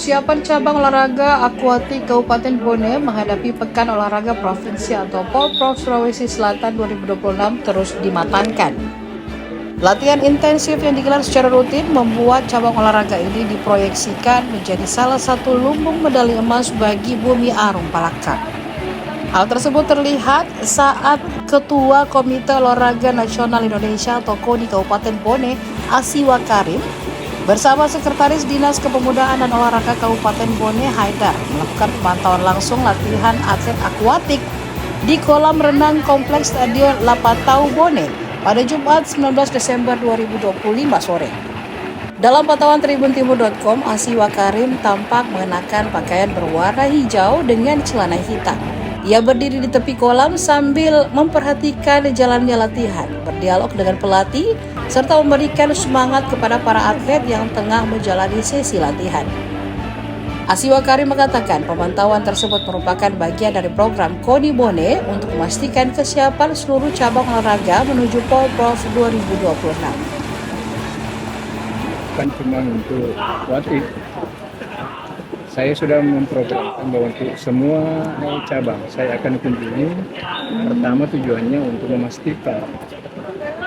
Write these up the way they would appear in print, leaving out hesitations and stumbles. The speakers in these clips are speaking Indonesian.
Persiapan cabang olahraga akuatik Kabupaten Bone menghadapi Pekan Olahraga Provinsi atau Porprov Sulawesi Selatan 2026 terus dimatangkan. Latihan intensif yang digelar secara rutin membuat cabang olahraga ini diproyeksikan menjadi salah satu lumbung medali emas bagi Bumi Arum Palaka. Hal tersebut terlihat saat Ketua Komite Olahraga Nasional Indonesia atau KONI Kabupaten Bone, Asiwa Karim, bersama Sekretaris Dinas Kepemudaan dan Olahraga Kabupaten Bone, Haidar, melakukan pemantauan langsung latihan atlet akuatik di kolam renang Kompleks Stadion Lapatau Bone pada Jumat 19 Desember 2025 sore. Dalam pantauan tribuntimur.com, Asiwa Karim tampak mengenakan pakaian berwarna hijau dengan celana hitam. Ia berdiri di tepi kolam sambil memperhatikan jalannya latihan, berdialog dengan pelatih, serta memberikan semangat kepada para atlet yang tengah menjalani sesi latihan. Asiwa Karim mengatakan pemantauan tersebut merupakan bagian dari program KONI Bone untuk memastikan kesiapan seluruh cabang olahraga menuju Porprov 2026. Bukan cuma untuk akuatik. Saya sudah memprogramkan bahwa untuk semua cabang saya akan kunjungi. Pertama tujuannya untuk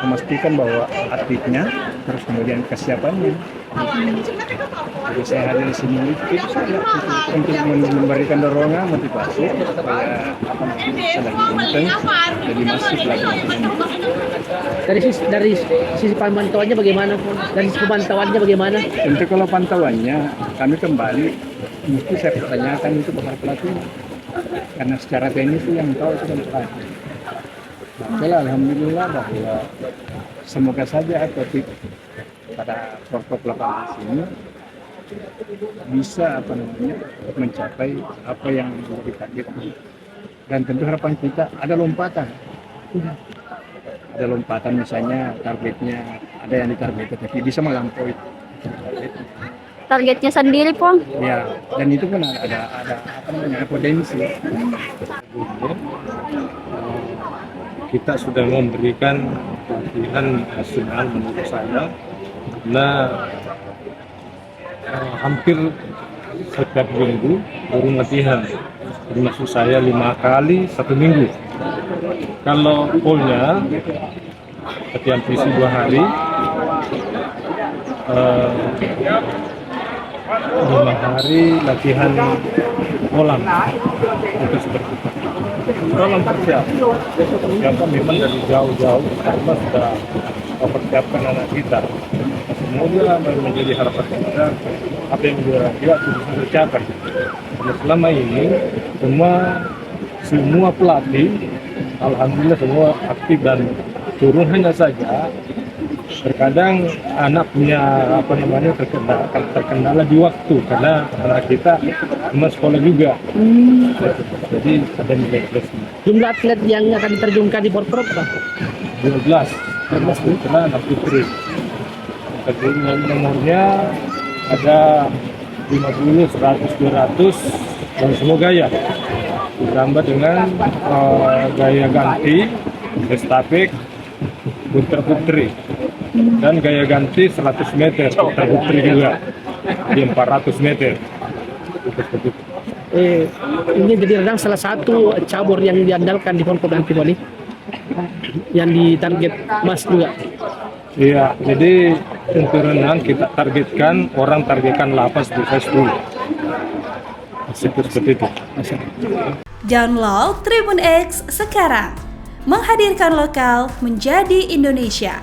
memastikan bahwa atletnya, terus kemudian kesiapannya. Jadi saya hadir di sini untuk memberikan dorongan, motivasi supaya bisa lebih intens, lebih masif lagi. Dari sisi pemantauannya bagaimana? Dan pemantauannya bagaimana? Untuk kalau pantauannya, kami kembali mesti saya pertanyakan itu kepada pelatih, karena secara teknis itu yang tahu itu kan pelatih. Nah, alhamdulillah bahwa semoga saja atletik pada Porprov 18 ini bisa mencapai apa yang ditargetkan. Dan tentu harapan kita ada lompatan. Ada lompatan, misalnya targetnya ada yang ditargetkan tapi bisa melampaui targetnya sendiri, Pong. Ya, dan itu pun ada potensi. Kita sudah memberikan latihan nasional menurut saya, karena hampir setiap minggu turun latihan. Maksud saya 5 kali 1 minggu. Kalau fullnya latihan fisik 2 hari, 5 hari latihan kolam. Itu seperti itu. Dalam persiapan memang dari jauh-jauh karena sudah mempersiapkan anak kita. Semoga menjadi harapan kita apa yang dia bisa tercapai. Selama ini semua pelatih alhamdulillah semua aktif dan turun, hanya saja terkadang anak punya terkendala di waktu karena anak kita cuma sekolah juga. Jadi ada nilai plus. Jumlah atlet yang akan diterjunkan di Porprov apa? 12 termasuk putra dan putri. Nomornya ada 50, 100, 200 dan semua gaya. Ditambah dengan gaya ganti, estafet, putra putri. Dan gaya ganti 100 meter, putra putri juga di 400 meter. Ini jadi renang salah satu cabur yang diandalkan di Porprov nanti, Boni, yang ditarget emas juga. Iya, jadi untuk renang kita targetkan lapas di Facebook. Seperti itu. Download Tribun X sekarang, menghadirkan lokal menjadi Indonesia.